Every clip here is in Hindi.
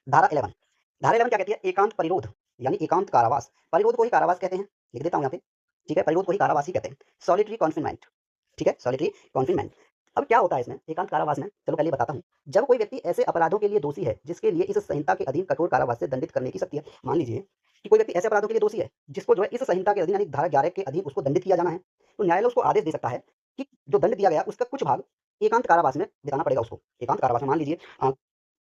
धारा 11। धारा 11 क्या कहती है? एकांत परिरोध यानी एकांत कारावास। परिरोध को ही कारावास कहते हैं। लिख देता हूँ यहाँ पे, ठीक है? परिरोध को ही कारावास ही कहते हैं। सॉलिटरी कॉन्फिनमेंट, ठीक है? सॉलिटरी कॉन्फिनमेंट। अब क्या होता है इसमें एकांत कारावास में? चलो पहले बताता हूँ। जब कोई व्यक्ति ऐसे अपराधों के लिए दोषी है जिसके लिए इस संहिता के अधीन कठोर कारावास से दंडित करने की शक्ति है। मान लीजिए कि कोई व्यक्ति ऐसे अपराधों के लिए दोषी है जिसको जो है इस संहिता के अधीन यानी धारा 11 के अधीन उसको दंडित किया जाना है, तो न्यायालय उसको आदेश दे सकता है कि जो दंड दिया गया उसका कुछ भाग एकांत कारावास में बिताना पड़ेगा उसको। एकांत कारावास में मान लीजिए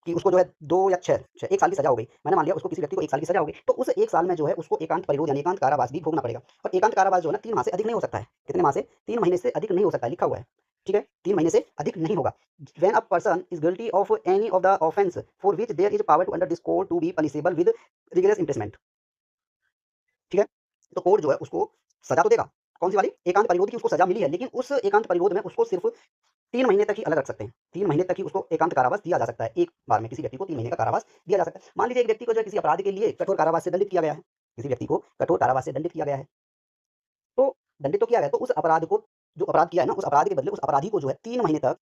कि उसको जो है 2 या 6 1 साल की सज़ा हो गई। मैंने मान लिया उसको किसी व्यक्ति को 1 साल की सज़ा हो गई, तो उस 1 साल में जो है उसको एकांत परिरोध यानी एकांत कारावास भी भोगना पड़ेगा। और एकांत कारावास जो है ना 3 माह से अधिक नहीं हो सकता है। कितने माह से? 3 महीने से अधिक नहीं हो सकता है, लिखा हुआ है। ठीक है? 3 महीने से अधिक नहीं होगा। When a person is guilty of any of the offence for which there is power to under this code to be punishable with rigorous imprisonment. ठीक है? तो कोर्ट जो है उसको सज़ा तो देगा। कौन-सी वाली? एकांत परिरोध की उसको सज़ा मिली है, लेकिन उस एकांत परिरोध में उसको सिर्फ़ 3 महीने तक ही अलग रख सकते हैं। 3 महीने तक ही उसको एकांत कारावास दिया जा सकता है। एक बार में किसी व्यक्ति को 3 महीने का कारावास दिया जा सकता है। मान लीजिए एक व्यक्ति को जो है किसी अपराध के लिए कठोर कारावास से दंडित किया गया है। किसी व्यक्ति को कठोर कारावास से दंडित किया गया है। तो दंडित तो किया गया है, तो उस अपराध को जो अपराध किया है ना, उस अपराध के बदले उस अपराधी को जो है 3 महीने तक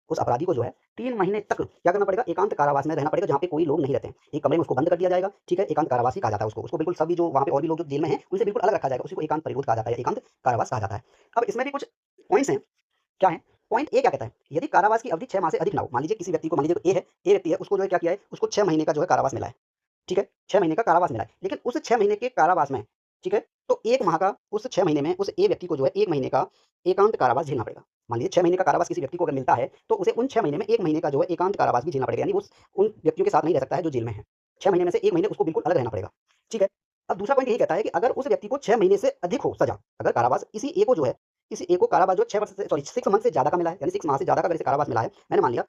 उस अपराधी को जो है 3 महीने तक क्या करना पड़ेगा? एकांत कारावास में रहना पड़ेगा जहाँ पे कोई लोग नहीं रहते हैं। एक कमरे में उसको बंद कर दिया जाएगा, ठीक है? एकांत कारावास ही कहा जाता है उसको। उसको बिल्कुल सभी जो वहाँ पे और भी लोग जो जेल में हैं, उनसे बिल्कुल अलग रखा जाएगा। उसी को एकांत परिरोध कहा जाता है, एकांत कारावास कहा जाता है। अब इसमें भी कुछ पॉइंट्स हैं, क्या है? पॉइंट ए क्या कहता है? यदि कारावास की अवधि 6 माह से अधिक ना हो, मान लीजिए किसी व्यक्ति को मान लीजिए ए है, ए व्यक्ति है, उसको जो है क्या किया है? उसको 6 महीने का जो है कारावास मिला है, ठीक है? 6 महीने का कारावास मिला है। लेकिन उस 6 महीने के कारावास में, ठीक है? तो 1 माह का उस 6 महीने में उस ए व्यक्ति को जो है 1 महीने का एकांत कारावास झेलना पड़ेगा। मान लीजिए 6 महीने का कारावास किसी व्यक्ति को अगर मिलता है, तो उसे उन 6 महीने में 1 महीने का जो है एकांत कारावास भी झेलना पड़ेगा। यानी उस उन व्यक्तियों के साथ नहीं रह सकता है जो जेल में हैं। 6 महीने में से 1 महीने उसको बिल्कुल अलग रहना पड़ेगा, ठीक है? अब दूसरा पॉइंट यही कहता है कि अगर उस व्यक्ति को 6 महीने से अधिक हो सज़ा, अगर कारावास इसी ए को जो है, इसी ए को कारावास जो 6 वर्ष से 6 मंथ से ज़्यादा का मिला है, यानी 6 माह से ज़्यादा का अगर इसे कारावास मिला है, मैंने मान लिया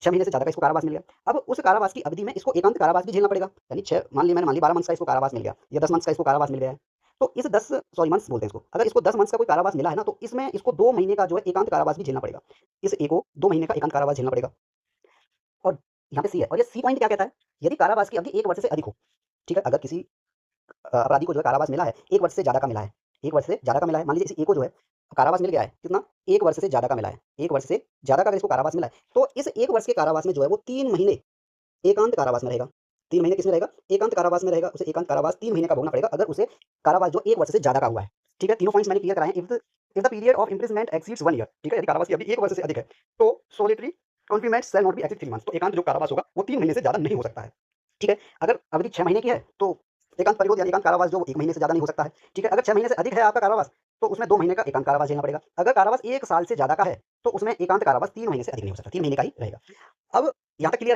6 महीने से ज़्यादा का इसको कारावास मिल गया। अब उस कारावास की अवधि में इसको एकांत कारावास भी झेलना पड़ेगा। यानी 6 मान लिया 12 मंथ्स का इसको कारावास मिल गया या 10 मंथ्स का इसको कारावास मिल गया है। तो इस 10 सॉरी मंथ्स बोलते हैं इसको। अगर इसको 10 मंथ्स का कोई कारावास मिला है ना, तो इसमें इसको 2 महीने का जो है एकांत कारावास भी झेलना पड़ेगा। इस ए को 2 महीने का एकांत कारावास झेलना पड़ेगा। और यहाँ पे सी है और ये सी पॉइंट क्या कहता है? यदि कारावास की अवधि 1 वर्ष से अधिक हो, ठीक है? अगर किसी अपराधी को जो है कारावास मिला है, 1 वर्ष से ज़्यादा का मिला है, 1 वर्ष से ज़्यादा का मिला है। मान लीजिए इस ए को जो है कारावास मिल गया है, कितना? 1 वर्ष से ज़्यादा का मिला है। 1 वर्ष से ज़्यादा का अगर इसको कारावास मिला है, तो इस 1 वर्ष के कारावास में जो है वो 3 महीने एकांत कारावास में रहेगा। 3 महीने किसमें रहेगा? एकांत कारावास में रहेगा। उसे एकांत कारावास 3 महीने का भोगना पड़ेगा अगर उसे कारावास जो 1 वर्ष से ज़्यादा का हुआ है। ठीक है? तीनों पॉइंट्स मैंने क्लियर कराए हैं। If the period of imprisonment exceeds 1 year, ठीक है? यदि कारावास की अवधि 1 वर्ष से अधिक है, तो solitary confinement shall not be exceed 3 months. तो एकांत जो कारावास होगा, वो 3 महीने से ज़्यादा नहीं हो सकता है। ठीक है? अगर अवधि 6 महीने की है, तो एकांत परिरोध यानी एकांत कारावास जो 1 महीने से ज़्यादा नहीं हो सकता है। ठीक है? अगर 6 महीने से अधिक है आपका कारावास, तो उसमें 2 महीने का एकांत कारावास झेलना पड़ेगा। अगर कारावास 1 साल से ज़्यादा का है, तो उसमें एकांत कारावास 3 महीने से अधिक नहीं हो सकता, 3 महीने का ही रहेगा। अब यहाँ तक क्लियर है?